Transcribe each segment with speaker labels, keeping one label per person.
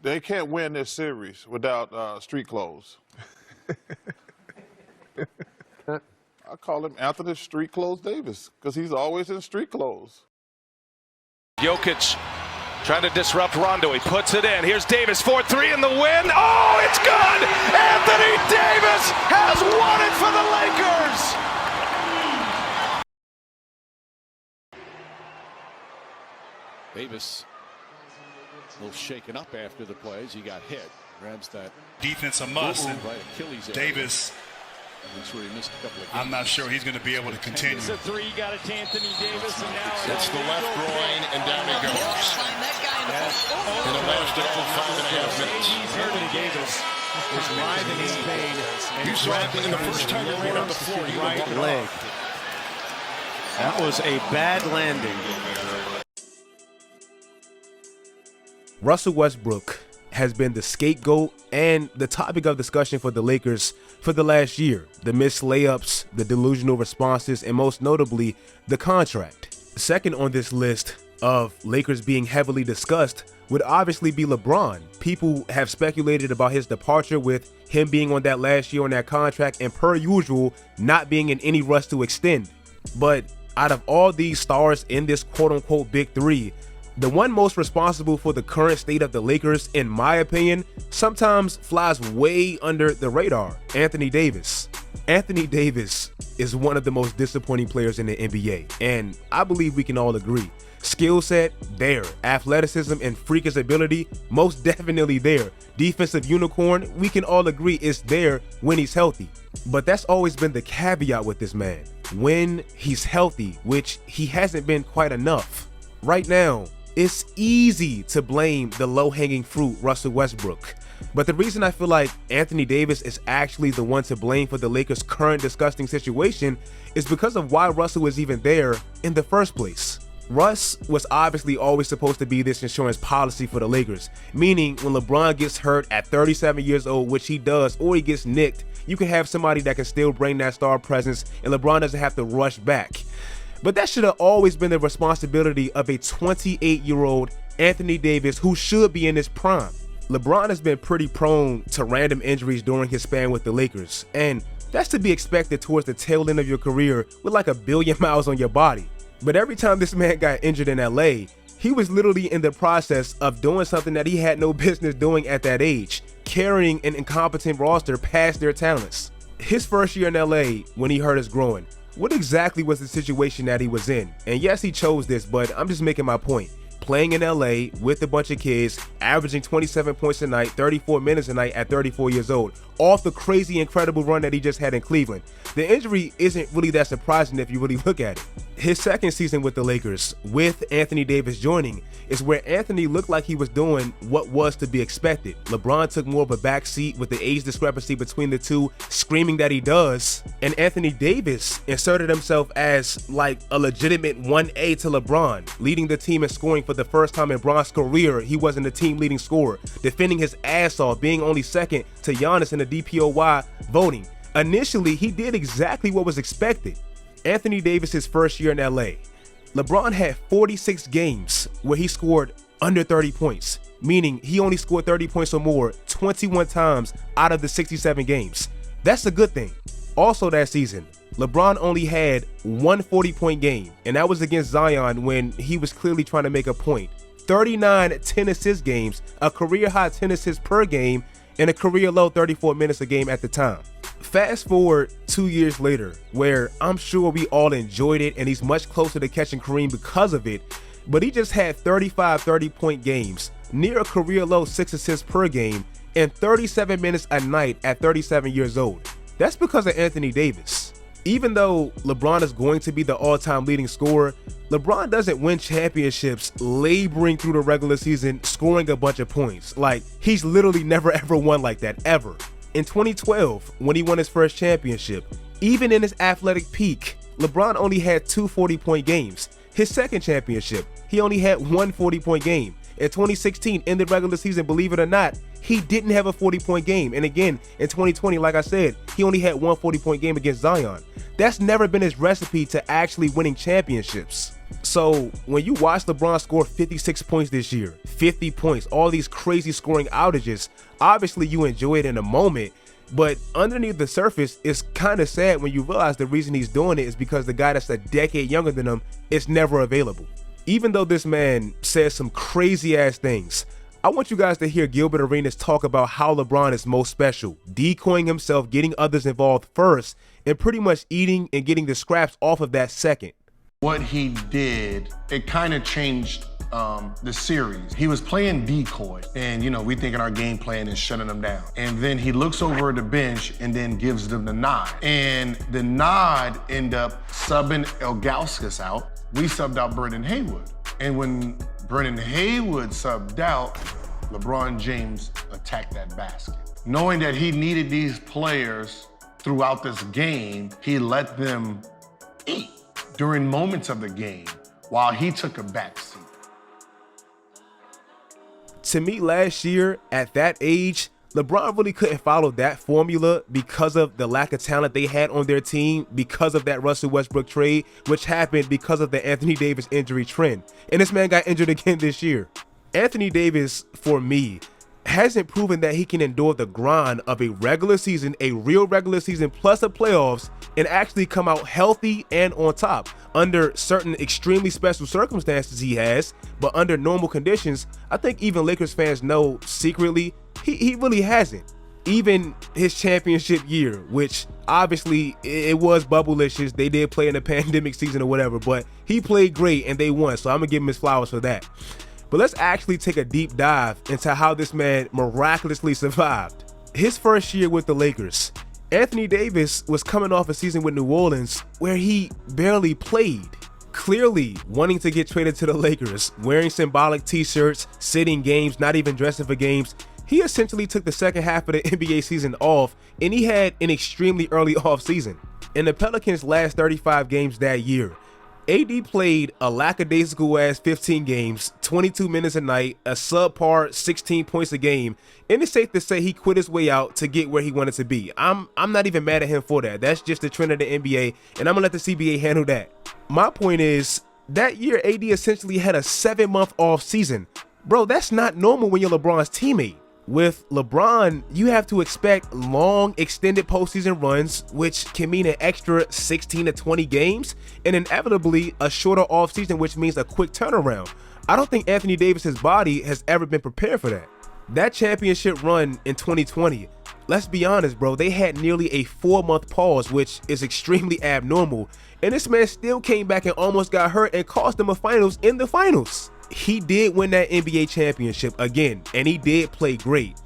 Speaker 1: They can't win this series without street clothes. I call him Anthony Street Clothes Davis because he's always in street clothes.
Speaker 2: Jokic trying to disrupt Rondo. He puts it in. Here's Davis, 4-3 in the win. Oh, it's good! Anthony Davis has won it for the Lakers!
Speaker 3: Davis a little shaken up after the plays. He got hit. Grabs that
Speaker 4: defense a must. And
Speaker 3: right Achilles area.
Speaker 4: Davis,
Speaker 3: that's where he missed a couple of games.
Speaker 4: I'm not sure he's going to be able to continue.
Speaker 5: It's a three, got it to Anthony Davis, and now
Speaker 6: it's the left groin, and down he goes. In the last 5.5 minutes.
Speaker 5: Anthony Davis is writhing in pain.
Speaker 6: You saw it in the first time he ran on the floor. He
Speaker 5: Right leg. That was a bad landing.
Speaker 7: Russell Westbrook has been the scapegoat and the topic of discussion for the Lakers for the last year. The missed layups, the delusional responses, and most notably, the contract. Second on this list of Lakers being heavily discussed would obviously be LeBron. People have speculated about his departure, with him being on that last year on that contract and, per usual, not being in any rush to extend. But out of all these stars in this quote-unquote big three, the one most responsible for the current state of the Lakers, in my opinion, sometimes flies way under the radar: Anthony Davis. Anthony Davis is one of the most disappointing players in the NBA, and I believe we can all agree. Skill set, there. Athleticism and freakish ability, most definitely there. Defensive unicorn, we can all agree is there when he's healthy. But that's always been the caveat with this man: when he's healthy, which he hasn't been quite enough. Right now, it's easy to blame the low-hanging fruit, Russell Westbrook. But the reason I feel like Anthony Davis is actually the one to blame for the Lakers' current disgusting situation is because of why Russell is even there in the first place. Russ was obviously always supposed to be this insurance policy for the Lakers, meaning when LeBron gets hurt at 37 years old, which he does, or he gets nicked, you can have somebody that can still bring that star presence and LeBron doesn't have to rush back. But that should have always been the responsibility of a 28-year-old Anthony Davis who should be in his prime. LeBron has been pretty prone to random injuries during his span with the Lakers, and that's to be expected towards the tail end of your career with like 1 billion miles on your body. But every time this man got injured in LA, he was literally in the process of doing something that he had no business doing at that age: carrying an incompetent roster past their talents. His first year in LA, when he hurt his groin, what exactly was the situation that he was in? And yes, he chose this, but I'm just making my point. Playing in LA with a bunch of kids, averaging 27 points a night, 34 minutes a night at 34 years old, off the crazy incredible run that he just had in Cleveland. The injury isn't really that surprising if you really look at it. His second season with the Lakers, with Anthony Davis joining, is where Anthony looked like he was doing what was to be expected. LeBron took more of a backseat with the age discrepancy between the two, screaming that he does, and Anthony Davis inserted himself as like a legitimate 1A to LeBron, leading the team in scoring for the first time in Bron's career. He wasn't the team leading scorer, defending his ass off, being only second to Giannis in the DPOY voting. Initially, he did exactly what was expected. Anthony Davis's first year in LA, LeBron had 46 games where he scored under 30 points, meaning he only scored 30 points or more 21 times out of the 67 games. That's a good thing. Also that season, LeBron only had one 40-point game, and that was against Zion when he was clearly trying to make a point. 39 10-assist games, a career-high 10 assists per game, and a career-low 34 minutes a game at the time. Fast forward 2 years later, where I'm sure we all enjoyed it and he's much closer to catching Kareem because of it, but he just had 35 30-point games, near a career-low 6 assists per game, and 37 minutes a night at 37 years old. That's because of Anthony Davis. Even though LeBron is going to be the all-time leading scorer, LeBron doesn't win championships laboring through the regular season, scoring a bunch of points. Like, he's literally never ever won like that, ever. In 2012, when he won his first championship, even in his athletic peak, LeBron only had 2 40-point games. His second championship, he only had 1 40-point game. In 2016, in the regular season, believe it or not, he didn't have a 40-point game. And again, in 2020, like I said, he only had 1 40-point game against Zion. That's never been his recipe to actually winning championships. So when you watch LeBron score 56 points this year, 50 points, all these crazy scoring outages, obviously you enjoy it in a moment, but underneath the surface, it's kind of sad when you realize the reason he's doing it is because the guy that's a decade younger than him is never available. Even though this man says some crazy ass things, I want you guys to hear Gilbert Arenas talk about how LeBron is most special, decoying himself, getting others involved first, and pretty much eating and getting the scraps off of that second.
Speaker 8: What he did, it kind of changed the series. He was playing decoy, and we thinking our game plan is shutting them down. And then he looks over at the bench and then gives them the nod. And the nod ended up subbing Ilgauskas out. We subbed out Brendan Haywood. And when Brendan Haywood subbed out, LeBron James attacked that basket. Knowing that he needed these players throughout this game, he let them eat during moments of the game while he took a backseat.
Speaker 7: To me, last year, at that age, LeBron really couldn't follow that formula because of the lack of talent they had on their team, because of that Russell Westbrook trade, which happened because of the Anthony Davis injury trend. And this man got injured again this year. Anthony Davis, for me, hasn't proven that he can endure the grind of a regular season, a real regular season plus the playoffs, and actually come out healthy and on top. Under certain extremely special circumstances he has, but under normal conditions, I think even Lakers fans know secretly he really hasn't. Even his championship year, which obviously it was bubble-licious, they did play in a pandemic season or whatever, but he played great and they won, so I'm gonna give him his flowers for that. But let's actually take a deep dive into how this man miraculously survived. His first year with the Lakers, Anthony Davis was coming off a season with New Orleans where he barely played. Clearly wanting to get traded to the Lakers, wearing symbolic t-shirts, sitting games, not even dressing for games, he essentially took the second half of the NBA season off, and he had an extremely early off season. In the Pelicans' last 35 games that year, AD played a lackadaisical ass 15 games, 22 minutes a night, a subpar 16 points a game, and it's safe to say he quit his way out to get where he wanted to be. I'm not even mad at him for that. That's just the trend of the NBA, and I'm gonna let the CBA handle that. My point is, that year AD essentially had a 7-month off season. Bro, that's not normal when you're LeBron's teammate. With LeBron, you have to expect long, extended postseason runs, which can mean an extra 16 to 20 games, and inevitably a shorter offseason, which means a quick turnaround. I don't think Anthony Davis's body has ever been prepared for that. That championship run in 2020, let's be honest, bro, they had nearly a 4-month pause, which is extremely abnormal, and this man still came back and almost got hurt and cost them a finals in the finals. He did win that NBA championship again, and he did play great.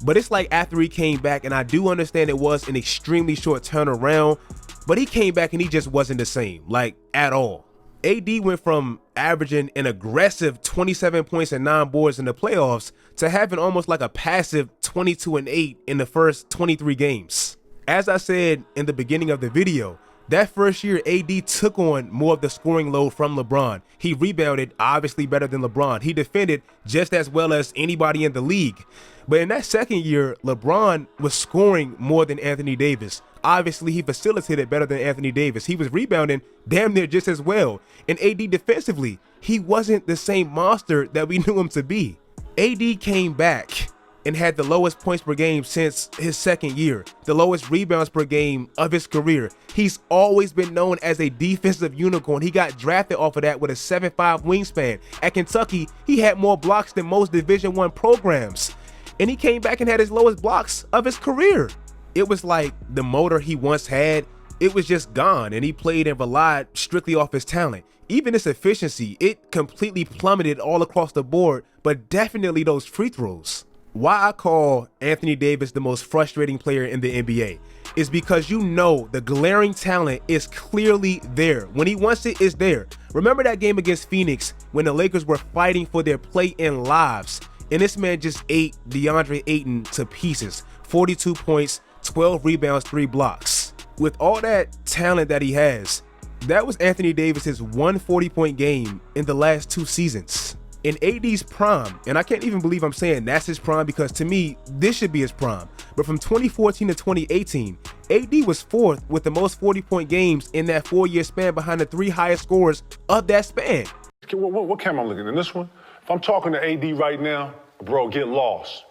Speaker 7: But it's like after he came back, and I do understand it was an extremely short turnaround, but he came back and he just wasn't the same, like at all. AD went from averaging an aggressive 27 points and 9 boards in the playoffs to having almost like a passive 22-8 in the first 23 games. As I said in the beginning of the video, that first year, AD took on more of the scoring load from LeBron. He rebounded obviously better than LeBron. He defended just as well as anybody in the league. But in that second year, LeBron was scoring more than Anthony Davis. Obviously, he facilitated better than Anthony Davis. He was rebounding damn near just as well. And AD defensively, he wasn't the same monster that we knew him to be. AD came back and had the lowest points per game since his second year, the lowest rebounds per game of his career. He's always been known as a defensive unicorn. He got drafted off of that with a 7'5" wingspan. At Kentucky, he had more blocks than most Division I programs. And he came back and had his lowest blocks of his career. It was like the motor he once had, it was just gone, and he played and relied strictly off his talent. Even his efficiency, it completely plummeted all across the board, but definitely those free throws. Why I call Anthony Davis the most frustrating player in the NBA is because you know the glaring talent is clearly there. When he wants it, it's there. Remember that game against Phoenix when the Lakers were fighting for their play-in lives, and this man just ate DeAndre Ayton to pieces. 42 points, 12 rebounds, 3 blocks. With all that talent that he has, that was Anthony Davis's 140-point game in the last 2 seasons. in AD's prime, and I can't even believe I'm saying that's his prime because to me, this should be his prime. But from 2014 to 2018, AD was 4th with the most 40-point games in that 4-year span behind the 3 highest scorers of that span.
Speaker 9: What camera I'm looking at? This one? If I'm talking to AD right now, bro, get lost.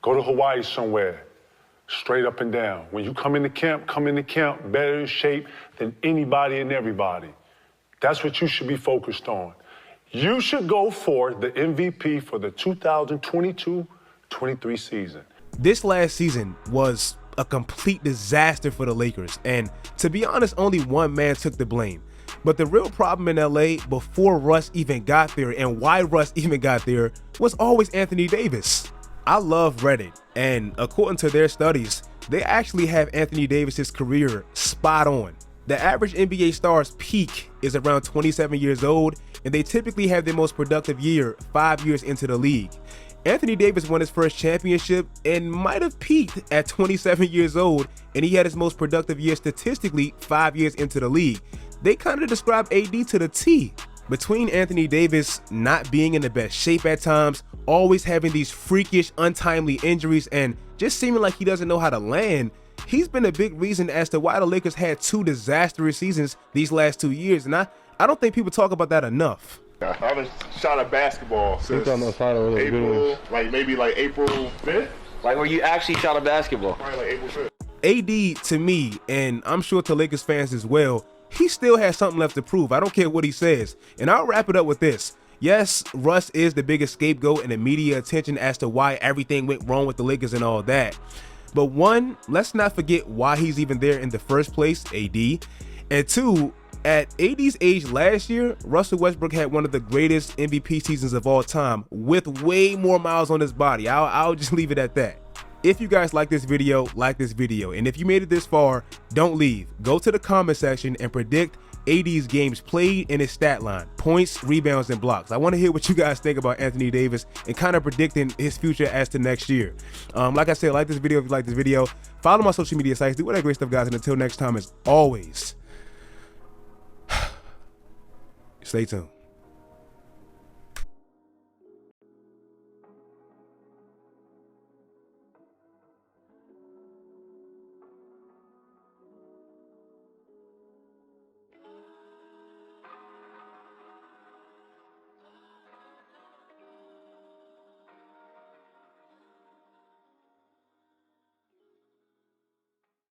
Speaker 9: Go to Hawaii somewhere. Straight up and down. When you come into camp better in shape than anybody and everybody. That's what you should be focused on. You should go for the MVP for the 2022-23 season.
Speaker 7: This last season was a complete disaster for the Lakers, and to be honest, only one man took the blame. But the real problem in LA before Russ even got there and why Russ even got there was always Anthony Davis. I love Reddit, and according to their studies, they actually have Anthony Davis's career spot on. The average NBA star's peak is around 27 years old, and they typically have their most productive year 5 years into the league. Anthony Davis won his first championship and might have peaked at 27 years old, and he had his most productive year statistically 5 years into the league. They kind of describe AD to the T. Between Anthony Davis not being in the best shape at times, always having these freakish, untimely injuries, and just seeming like he doesn't know how to land, he's been a big reason as to why the Lakers had 2 disastrous seasons these last 2 years, and I don't think people talk about that enough.
Speaker 10: I haven't shot a basketball since April, maybe April 5th.
Speaker 11: Like where you actually shot a basketball?
Speaker 10: Probably like April 5th.
Speaker 7: AD, to me, and I'm sure to Lakers fans as well, he still has something left to prove. I don't care what he says. And I'll wrap it up with this. Yes, Russ is the biggest scapegoat and the media attention as to why everything went wrong with the Lakers and all that. But one, let's not forget why he's even there in the first place, AD. And two, at AD's age last year, Russell Westbrook had one of the greatest MVP seasons of all time with way more miles on his body. I'll just leave it at that. If you guys like this video, like this video. And if you made it this far, don't leave. Go to the comment section and predict AD's games played and his stat line, points, rebounds, and blocks. I want to hear what you guys think about Anthony Davis and kind of predicting his future as to next year. Like I said, like this video if you like this video. Follow my social media sites. Do all that great stuff, guys. And until next time, as always, stay tuned.